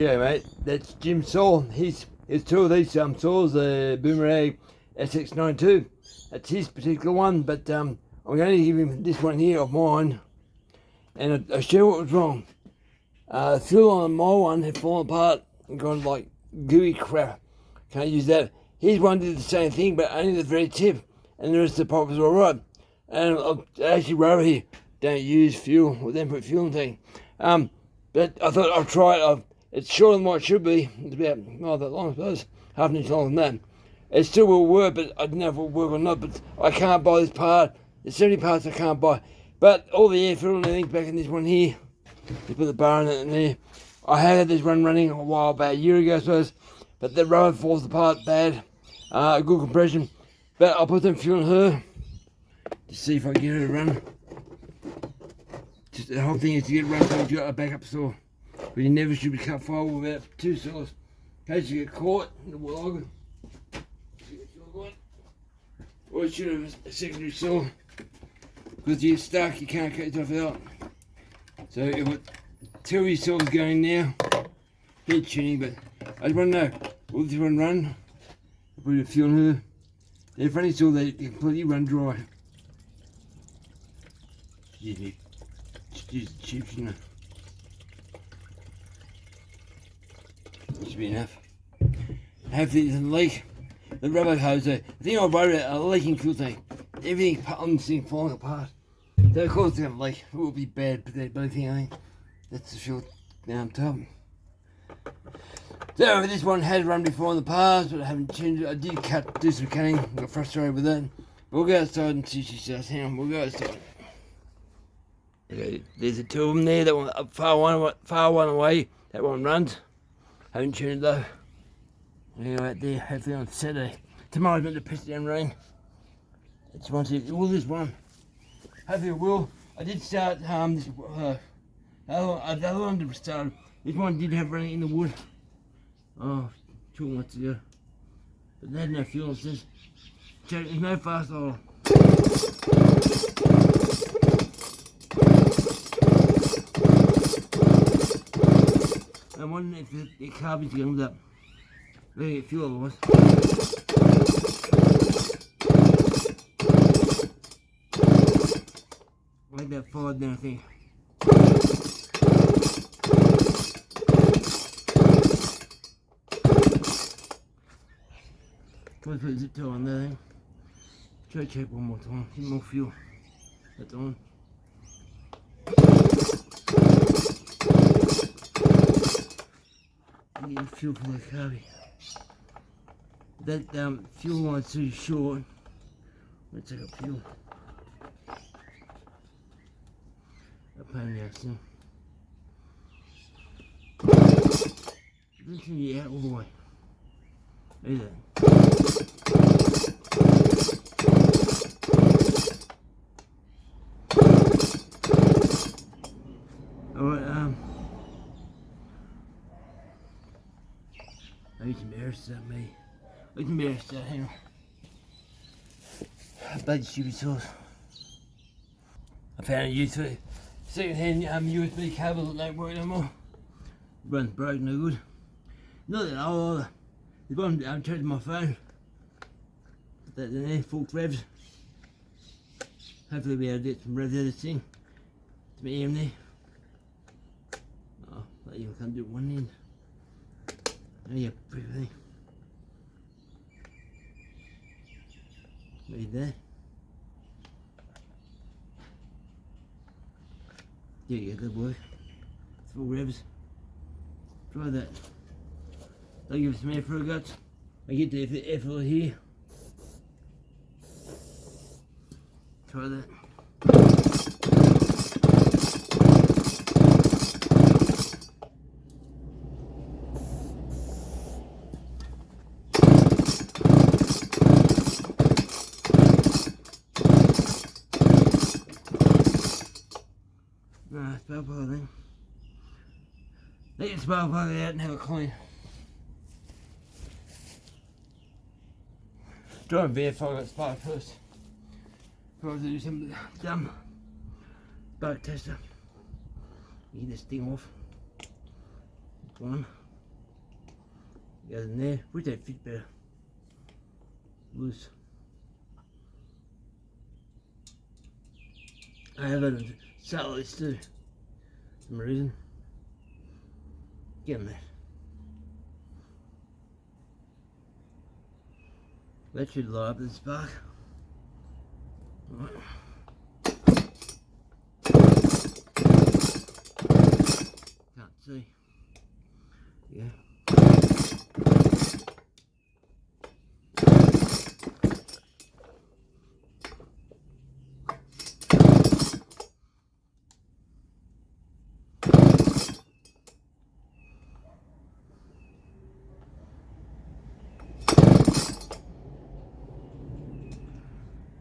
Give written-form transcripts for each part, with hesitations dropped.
Yeah, mate, that's Jim's saw. He's two of these saws, the Baumr-AG sx92. That's his particular one, but I'm going to give him this one here of mine, and I'll show you what was wrong. The fuel on my one had fallen apart and gone like gooey crap. Can't use that. His one did the same thing, but only the very tip, and the rest of the part was alright. And I actually wrote here, don't use fuel, or then put fuel in thing. But I thought I'll try it. It's shorter than what it should be. It's about not that long, I suppose, half an inch longer than that. It still will work, but I don't know if it will work or not. But I can't buy this part. There's 70 parts I can't buy. But all the air filter and everything's back in this one here. You put the bar in it in there. I had this one running a while, about a year ago, I suppose. But the rubber falls apart bad. Good compression. But I'll put some fuel in her to see if I can get her to run. Just the whole thing is to get it run so you got a backup saw. But you never should be cut forward without two saws. In case you get caught in the log. Or you should have a secondary saw. Because you get stuck, you can't cut yourself out. So I've got two of these saws going now. Head tuning, but I just want to know, will this one run? I'll put a fuel in her. They're funny saw, they completely run dry. Excuse me. Just use the chips, you know. Should be enough. Hopefully it doesn't leak. The rubber hose, the thing I worry about, a leaking fuel tank. Everything on this thing falling apart. So of course it's going to leak. It will be bad, but that bloody thing, I think. That's the fuel down top. So this one has run before in the past, but I haven't changed it. I did do some cutting, got frustrated with that. But we'll go outside and see what she says. Hang on, we'll go outside. Okay, there's the two of them there. That one up far one away. That one runs. Haven't tuned it though. We'll go out there, hopefully on Saturday. Tomorrow's meant to piss down rain. It's one to, well, this one. Hopefully it will. I did start this the other one did start. This one did have running in the wood. Oh, 2 months ago. But they had no fuel, it says. So there's no fast oil. I'm wondering if the carbon's going to up. Really get fuel otherwise. Like that forward then, I think. Try to put a zip tie on there. Try to check one more time. Get more fuel. That's on. I'm getting fuel for the carby. That fuel line's too short. Let's take up fuel. A pain in the ass now. This can get out all the way. Look at that. Alright, I need some air stuff, me. I can bear stuff, hang on. Bad stupid sauce. I found a useful second-hand USB cable that don't work no more. Runs broke, no good. Not that old either. There's one I'm charging my phone. Put that in there, full revs. Hopefully we'll be able to get some revs out of this thing. Some air in there. Oh, but you can't do it one end. Oh yeah, pretty thing. Read that. There you go, good boy. It's full revs. Try that. They'll give us some air for our guts. I get the air filter here. Try that. Nah, spark plug then. Let your spark plug out and have it clean. Try and verify I got spark first. Probably do some dumb spark tester. Get this thing off. One. goes in there. Wish they fit better. Loose. I have it on satellites too. For some reason. Get them there. That should light up the spark. Right. Can't see. Yeah.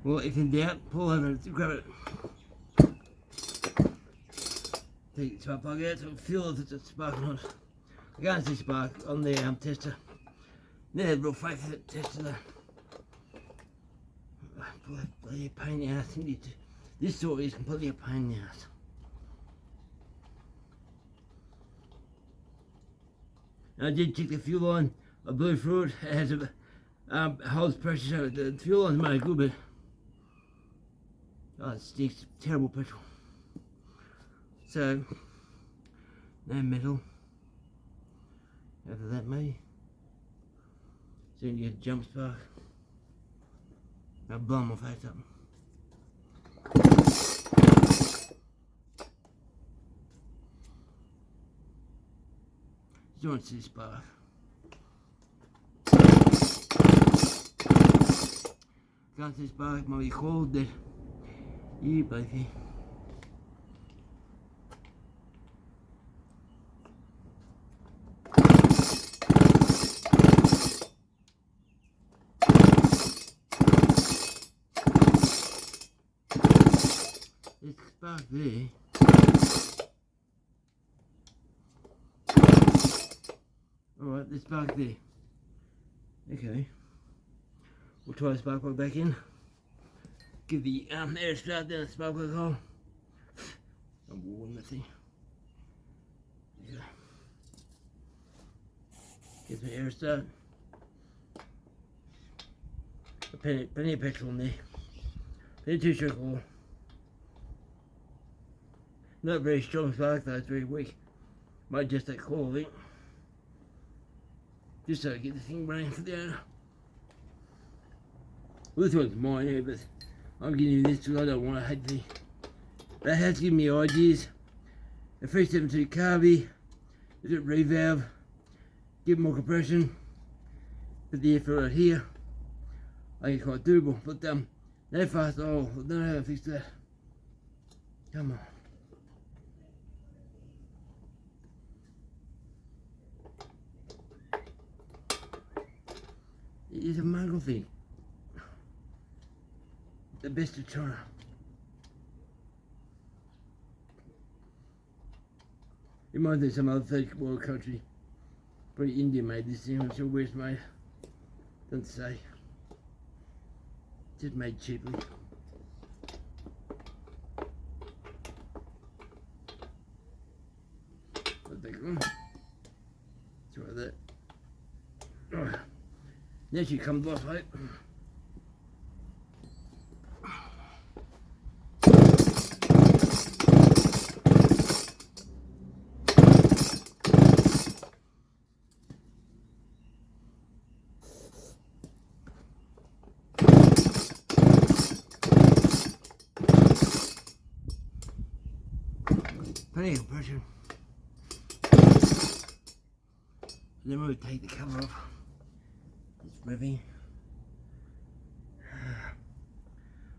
Well, if in doubt, pull over and grab it. Take the spark plug out so feel if it's a spark or not. I can't see spark on the tester. Never had real faith in that tester though. Bloody pain in the ass. This sort is completely a pain in the ass. I did check the fuel line. I blew through it. It has a holds pressure, so the fuel line's made good, but oh, it stinks. Terrible petrol. So, no metal. After that, maybe. Soon you get a jump spark. I'll blow my face up. Just want to see spark. Can't see spark, might be cold there. You baby. There's a spark there. Alright, there's a spark there. Okay. We'll try the spark plug back in. Give the air start down the spark plug hole. I'm warm that thing. Yeah. Get some air start. Plenty of petrol in there. Plenty of two-stroke oil. Not very strong spark though, it's very weak. Might just that coil, I think. Just so I get the thing running for the owner. Well, this one's mine here, but I'm giving you this because I don't want to hate the. That has given me ideas. A 372 carby, is it revalve, give more compression, put the air filter here. I think it's quite doable, but no fast oil, I don't know how to fix that. Come on. It is a mongrel thing. The best of China. It might be some other third world country. Probably India made this thing, I'm sure where it's made. Doesn't say. Just made cheaply. Put that on. Try that. Alright. Now she comes off, right? Plenty of pressure. Then we'll take the cover off. It's revving.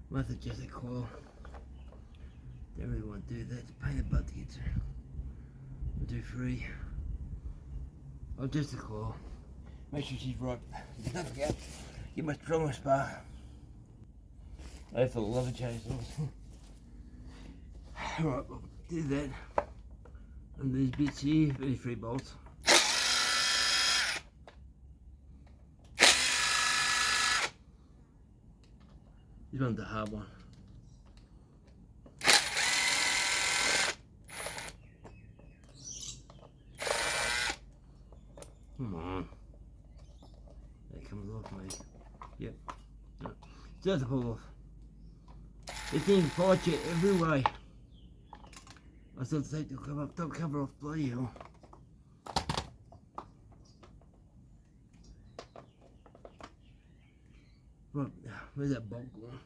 Might have just a coil. Don't really want to do that. It's a pain in the butt to get through. We'll do 3. I'll just a coil. Make sure she's right. Don't forget. Get my stronger spark. I have a lot of chainsaws. Alright, we'll do that. And these bits here, only 3 bolts. This one's the hard one. Come on. That comes off, mate. Yep. No. Does pull off. This thing fights you every way. I still take the cover up, top cover off, bloody hell. Right, where's that bolt going?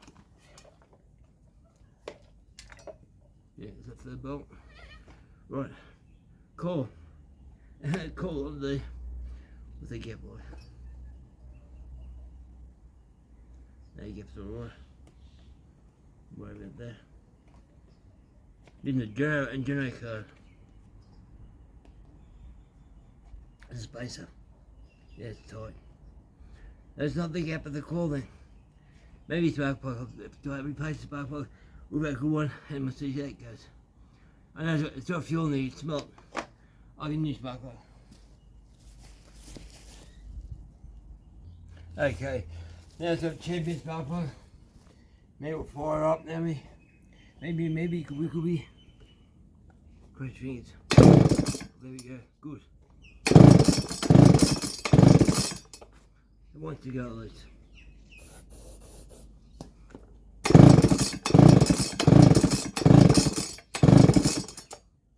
Yeah, is that third bolt? Right, cool. Cool on the, what's the gap like? There, gap's alright. Worry about that. Then the gyro and gyro card. The spacer. Yeah, it's tight. That's not the gap of the core then. Maybe spark plug. Do I replace the spark plug with a good one and we'll see how that goes. I know it's got fuel in there, you smell it. I can use spark plug. Okay, now it's got champion spark plug. Maybe we'll fire up now. Maybe we could be. Cross your fingers. There we go. Good. It wants to go at least.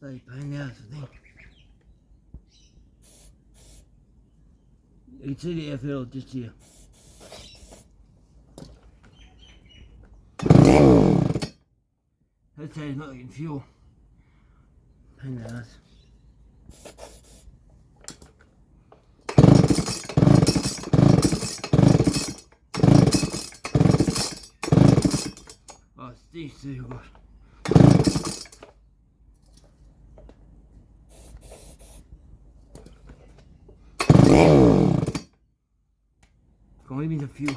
Bloody pain in the ass, I think. You can see the air filter just here. Let's say it's not getting fuel. Pain in the ass. Oh, it stinks too good. Come on, give me the fuel.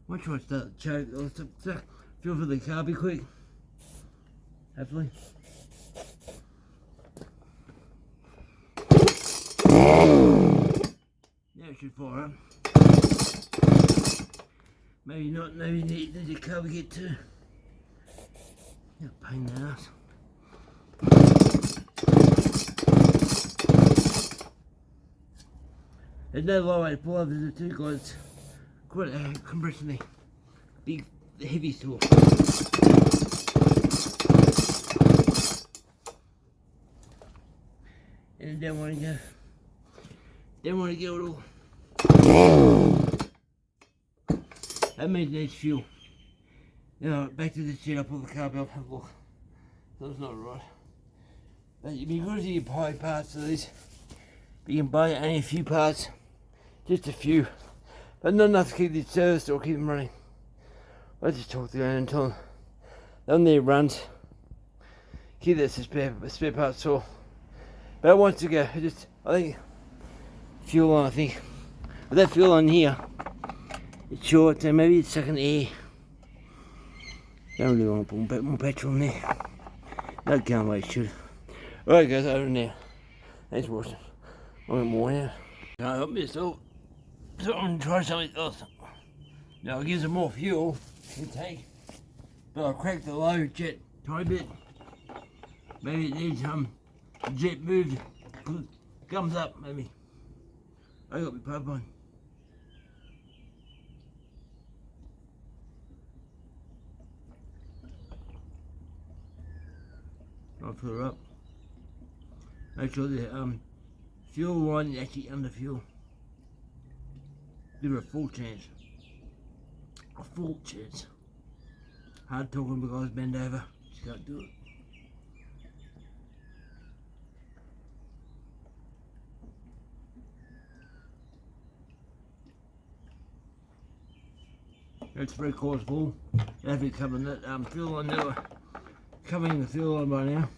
Watch what's that choke. Feel for the car, be quick. Hopefully. Now it should fire up. Maybe not, maybe need the cover get too. Yeah, pain in the ass. There's no low way to pull up, there's the two guys. Quite a compression thing. Big, heavy tool. And I don't want to go. Don't want to go at all. That means it needs fuel. Now back to the shit, I'll pull the carb up, have a look. That's not right. But you'd be good if you buy parts of these. But you can buy only a few parts. Just a few. But not enough to keep these serviced or keep them running. I just talk to them and tell them they'll need runs. Keep that spare parts so. But I want to go, I think fuel on, I think. With that fuel on here, it's short, and maybe it's sucking air. Don't really want to put more petrol in there. That can't wait, should. Alright guys, over now. Thanks for watching. I'll get more now. Can't help myself. So I'm going to try something else. Now it gives it more fuel intake. But I'll crack the low jet tiny bit. Maybe it needs jet moved. Comes up maybe. I got my pub on. I'll fill her up. Make sure the fuel line is actually under fuel. Give her a full chance. A full chance. Hard talking because bend over. Just can't do it. It's 3/4 full. Have to cover that fuel line now. Covering the fuel line by now.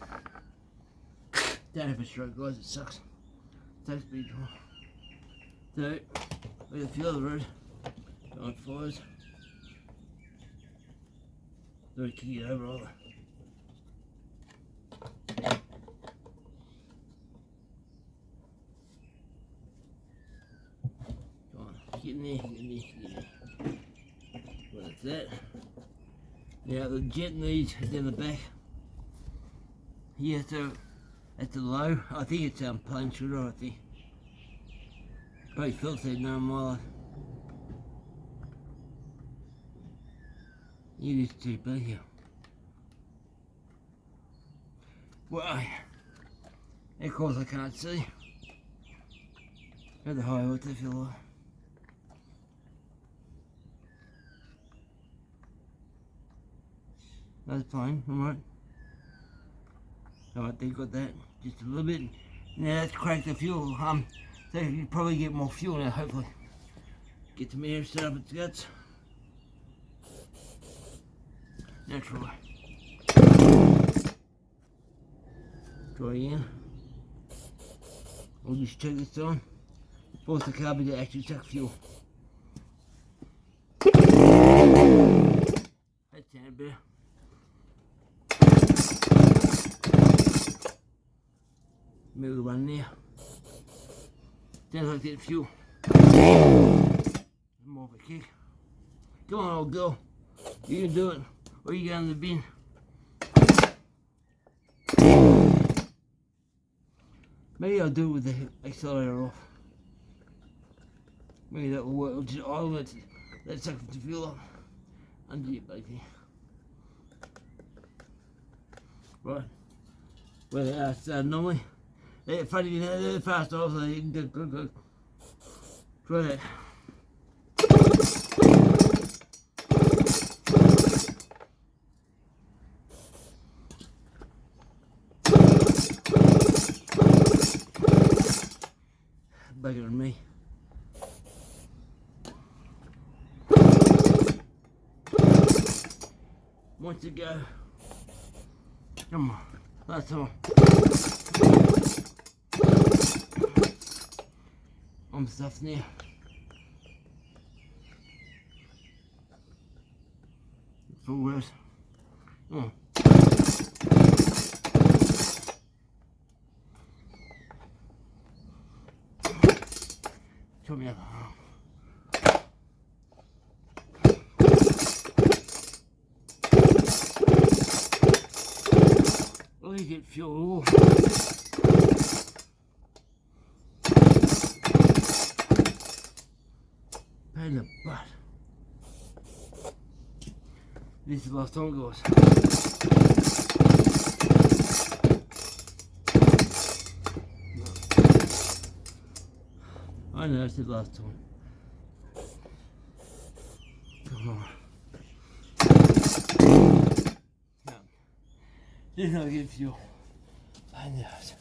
Don't have a stroke, guys. It sucks. It takes big time. So, we got a few other road. Don't fires. Don't kick it over either. Come on, get in there, get in there, get in there. Like that. Now the jet needs down the back. Here, so at the low, I think it's plain sugar, I think. Probably felt that no more. It is too big here. Well, of course I can't see. At the high, what they feel like. That's fine, alright. Alright, they got that just a little bit. Now let's crack the fuel. So you probably get more fuel now, hopefully. Get some air set up its guts. That's right. Try again. We'll just check this on. Force the carburetor to actually suck fuel. That sounded better. Move the one there. Sounds like that fuel. More of a kick. Come on, old girl. You can do it. Or you go in the bin. Maybe I'll do it with the accelerator off. Maybe that will work. I'll just idle it. That sucks the fuel up. Under your baby. Right. Where they are started normally. They're funny, they're fast off, so you can go. Try that. Bugger on me. Once to go. Come on, last time. I'm stuffed now. Full worse. Come on. Come here. Let me get fuel. Pain in the butt. This is the last time it goes. I know it's the last time. Come on. No. This is not good fuel. I know it.